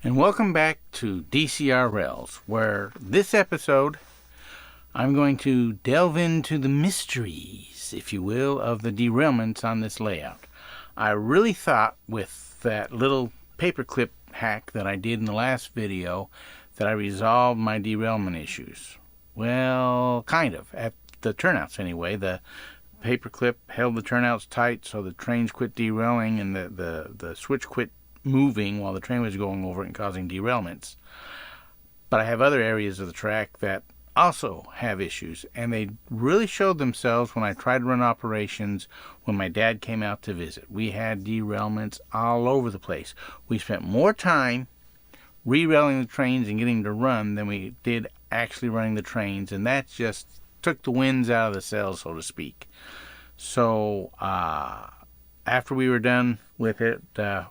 And welcome back to DCR Rails, where this episode I'm going to delve into the mysteries, if you will, of the derailments on this layout. I really thought with that little paperclip hack that I did in the last video that I resolved my derailment issues. Well, kind of, at the turnouts anyway. The paperclip held the turnouts tight so the trains quit derailing and the switch quit moving while the train was going over it and causing derailments. But I have other areas of the track that also have issues, and they really showed themselves when I tried to run operations when my dad came out to visit. We had derailments all over the place. We spent more time re-railing the trains and getting to run than we did actually running the trains, and that just took the winds out of the sails, so to speak. So after we were done with it,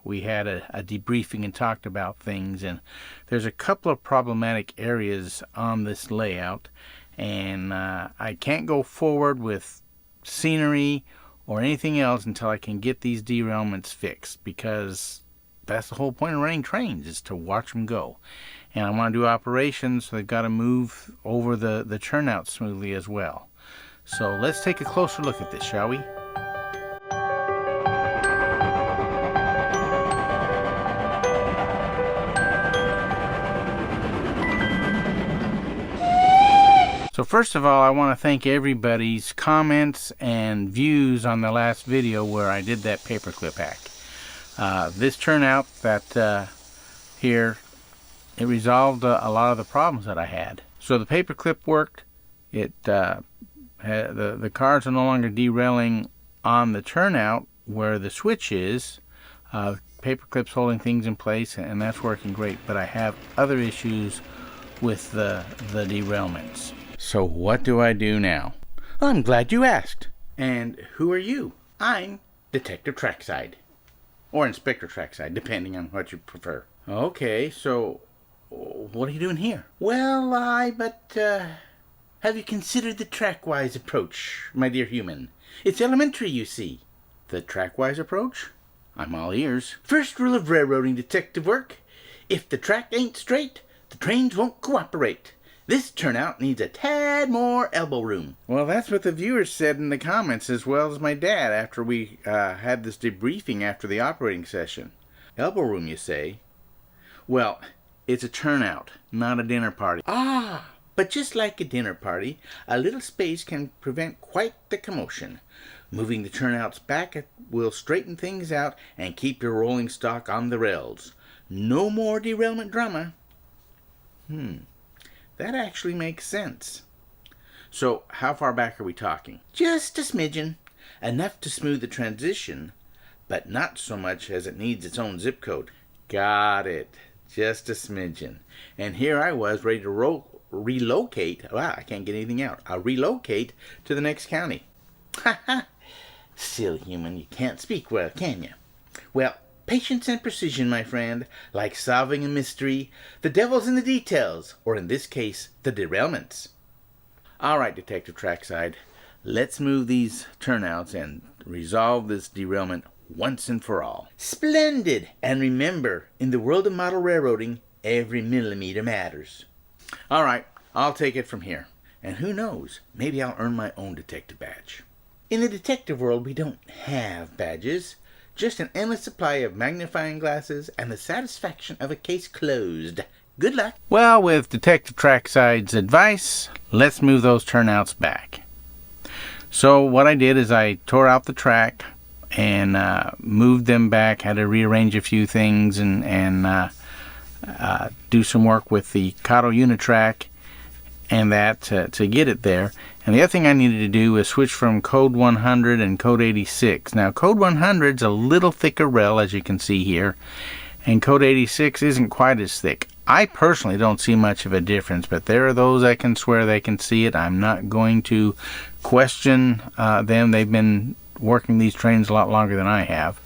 we had a debriefing and talked about things, and there's a couple of problematic areas on this layout, and I can't go forward with scenery or anything else until I can get these derailments fixed, because that's the whole point of running trains, is to watch them go. And I want to do operations, so they've got to move over the turnout smoothly as well. So let's take a closer look at this, shall we? So first of all, I want to thank everybody's comments and views on the last video where I did that paperclip hack. This turnout that here, it resolved a lot of the problems that I had. So the paperclip worked. The cars are no longer derailing on the turnout where the switch is. Paperclip's holding things in place, and that's working great. But I have other issues with the derailments. So what do I do now? I'm glad you asked. And who are you? I'm Detective Trackside. Or Inspector Trackside, depending on what you prefer. Okay, so what are you doing here? Well, have you considered the trackwise approach, my dear human? It's elementary, you see. The trackwise approach? I'm all ears. First rule of railroading detective work: if the track ain't straight, the trains won't cooperate. This turnout needs a tad more elbow room. Well, that's what the viewers said in the comments, as well as my dad, after we had this debriefing after the operating session. Elbow room, you say? Well, it's a turnout, not a dinner party. Ah, but just like a dinner party, a little space can prevent quite the commotion. Moving the turnouts back will straighten things out and keep your rolling stock on the rails. No more derailment drama. That actually makes sense. So, how far back are we talking? Just a smidgen. Enough to smooth the transition, but not so much as it needs its own zip code. Got it. Just a smidgen. And here I was ready to relocate. Wow, I can't get anything out. I'll relocate to the next county. Ha ha! Silly human, you can't speak well, can you? Well, patience and precision, my friend, like solving a mystery. The devil's in the details, or in this case, the derailments. All right, Detective Trackside, let's move these turnouts and resolve this derailment once and for all. Splendid! And remember, in the world of model railroading, every millimeter matters. All right, I'll take it from here. And who knows, maybe I'll earn my own detective badge. In the detective world, we don't have badges. Just an endless supply of magnifying glasses and the satisfaction of a case closed. Good luck. Well, with Detective Trackside's advice, let's move those turnouts back. So what I did is I tore out the track and moved them back. Had to rearrange a few things and do some work with the Cato Unitrack and that to get it there. And the other thing I needed to do was switch from code 100 and code 86. Now code 100 is a little thicker rail, as you can see here, and code 86 isn't quite as thick. I personally don't see much of a difference, but there are those that can swear they can see it. I'm not going to question them. They've been working these trains a lot longer than I have.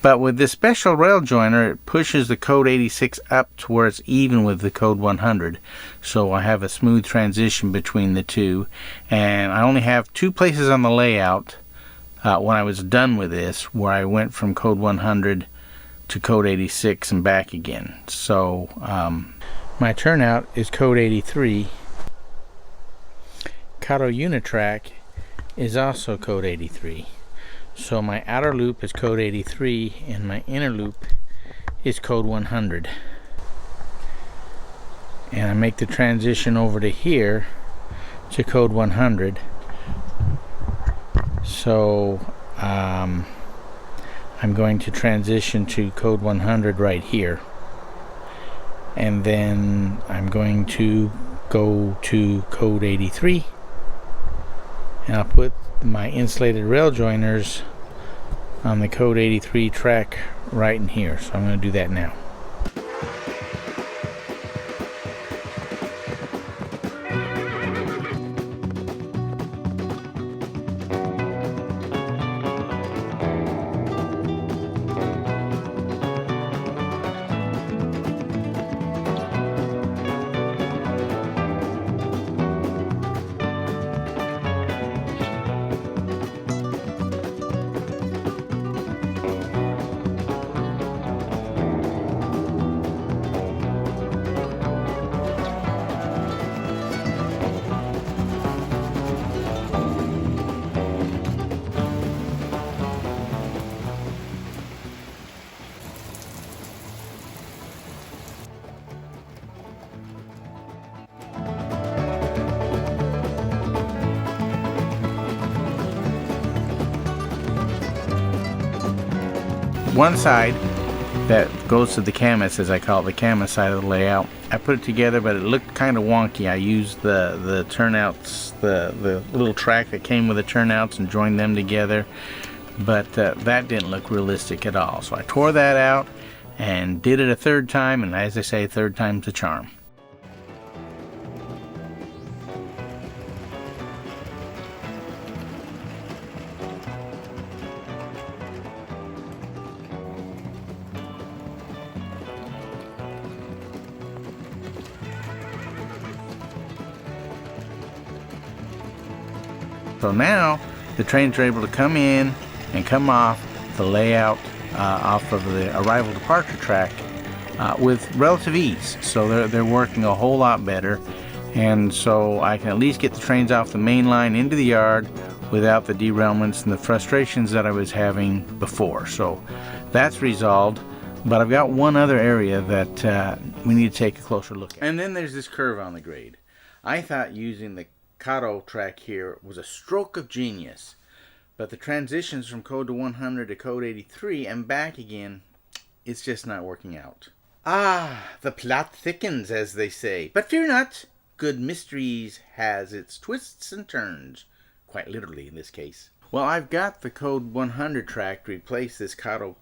But with this special rail joiner, it pushes the code 86 up to where it's even with the code 100. So I have a smooth transition between the two. And I only have two places on the layout when I was done with this where I went from code 100 to code 86 and back again. So my turnout is code 83. Kato Unitrack is also code 83. So my outer loop is code 83 and my inner loop is code 100. And I make the transition over to here to code 100. So I'm going to transition to code 100 right here, and then I'm going to go to code 83, and I'll put my insulated rail joiners on the code 83 track right in here. So I'm going to do that now. One side that goes to the camas, as I call it, the camas side of the layout, I put it together, but it looked kind of wonky. I used the turnouts, the little track that came with the turnouts, and joined them together, but that didn't look realistic at all. So I tore that out and did it a third time, and as I say, third time's a charm. So now the trains are able to come in and come off the layout off of the arrival departure track with relative ease. So they're working a whole lot better, and so I can at least get the trains off the main line into the yard without the derailments and the frustrations that I was having before. So that's resolved, but I've got one other area that we need to take a closer look at. And then there's this curve on the grade. I thought using the Kato track here was a stroke of genius, but the transitions from code to 100 to code 83 and back again, it's just not working out. Ah, the plot thickens, as they say. But fear not, good mysteries has its twists and turns, quite literally in this case. Well, I've got the code 100 track to replace this Kato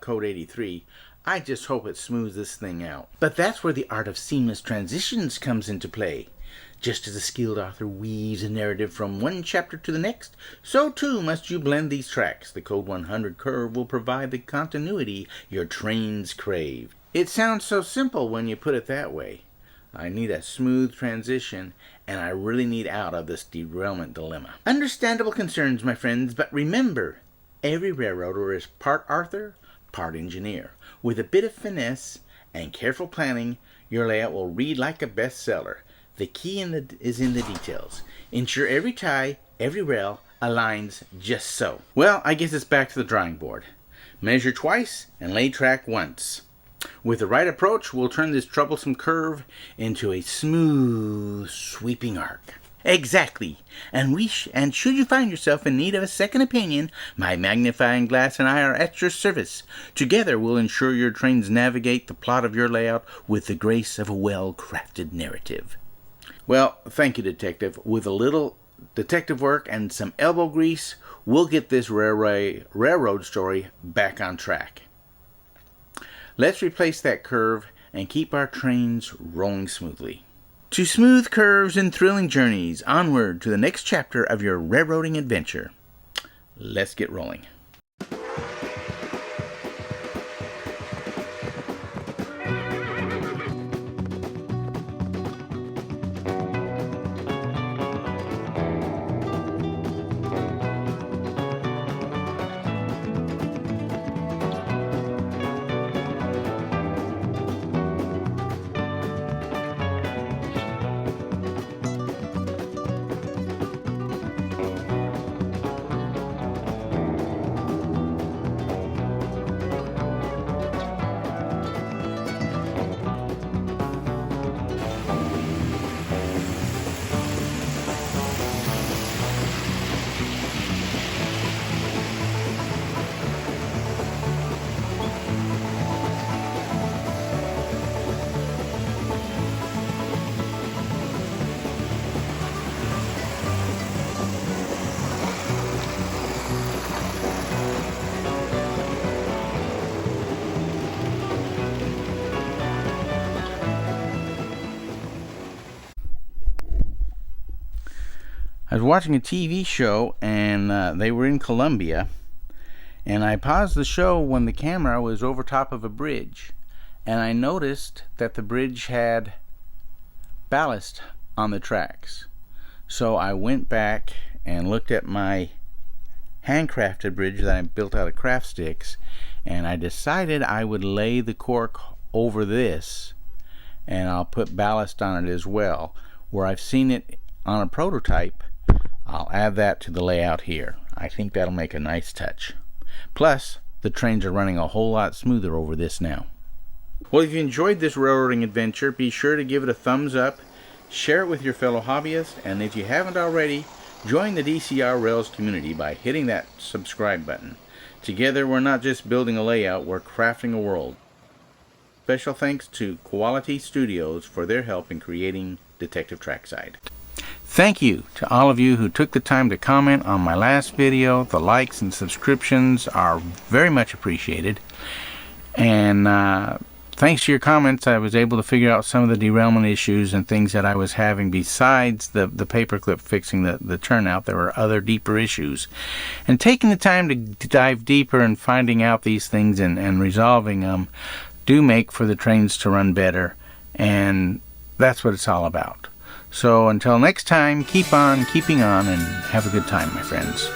code 83. I just hope it smooths this thing out. But that's where the art of seamless transitions comes into play. Just as a skilled author weaves a narrative from one chapter to the next, so too must you blend these tracks. The Code 100 curve will provide the continuity your trains crave. It sounds so simple when you put it that way. I need a smooth transition, and I really need out of this derailment dilemma. Understandable concerns, my friends, but remember, every railroader is part author, part engineer. With a bit of finesse and careful planning, your layout will read like a bestseller. The key is in the details. Ensure every tie, every rail aligns just so. Well, I guess it's back to the drawing board. Measure twice and lay track once. With the right approach, we'll turn this troublesome curve into a smooth, sweeping arc. Exactly. And should you find yourself in need of a second opinion, my magnifying glass and I are at your service. Together, we'll ensure your trains navigate the plot of your layout with the grace of a well-crafted narrative. Well, thank you, Detective. With a little detective work and some elbow grease, we'll get this railroad story back on track. Let's replace that curve and keep our trains rolling smoothly. To smooth curves and thrilling journeys, onward to the next chapter of your railroading adventure. Let's get rolling. I was watching a TV show, and they were in Colombia, and I paused the show when the camera was over top of a bridge, and I noticed that the bridge had ballast on the tracks. So I went back and looked at my handcrafted bridge that I built out of craft sticks, and I decided I would lay the cork over this, and I'll put ballast on it as well. Where I've seen it on a prototype, I'll add that to the layout here. I think that'll make a nice touch. Plus, the trains are running a whole lot smoother over this now. Well, if you enjoyed this railroading adventure, be sure to give it a thumbs up, share it with your fellow hobbyists, and if you haven't already, join the DCR Rails community by hitting that subscribe button. Together, we're not just building a layout, we're crafting a world. Special thanks to Quality Studios for their help in creating Detective Trackside. Thank you to all of you who took the time to comment on my last video. The likes and subscriptions are very much appreciated. And thanks to your comments, I was able to figure out some of the derailment issues and things that I was having besides the paperclip fixing the turnout. There were other deeper issues. And taking the time to dive deeper and finding out these things and resolving them do make for the trains to run better. And that's what it's all about. So until next time, keep on keeping on and have a good time, my friends.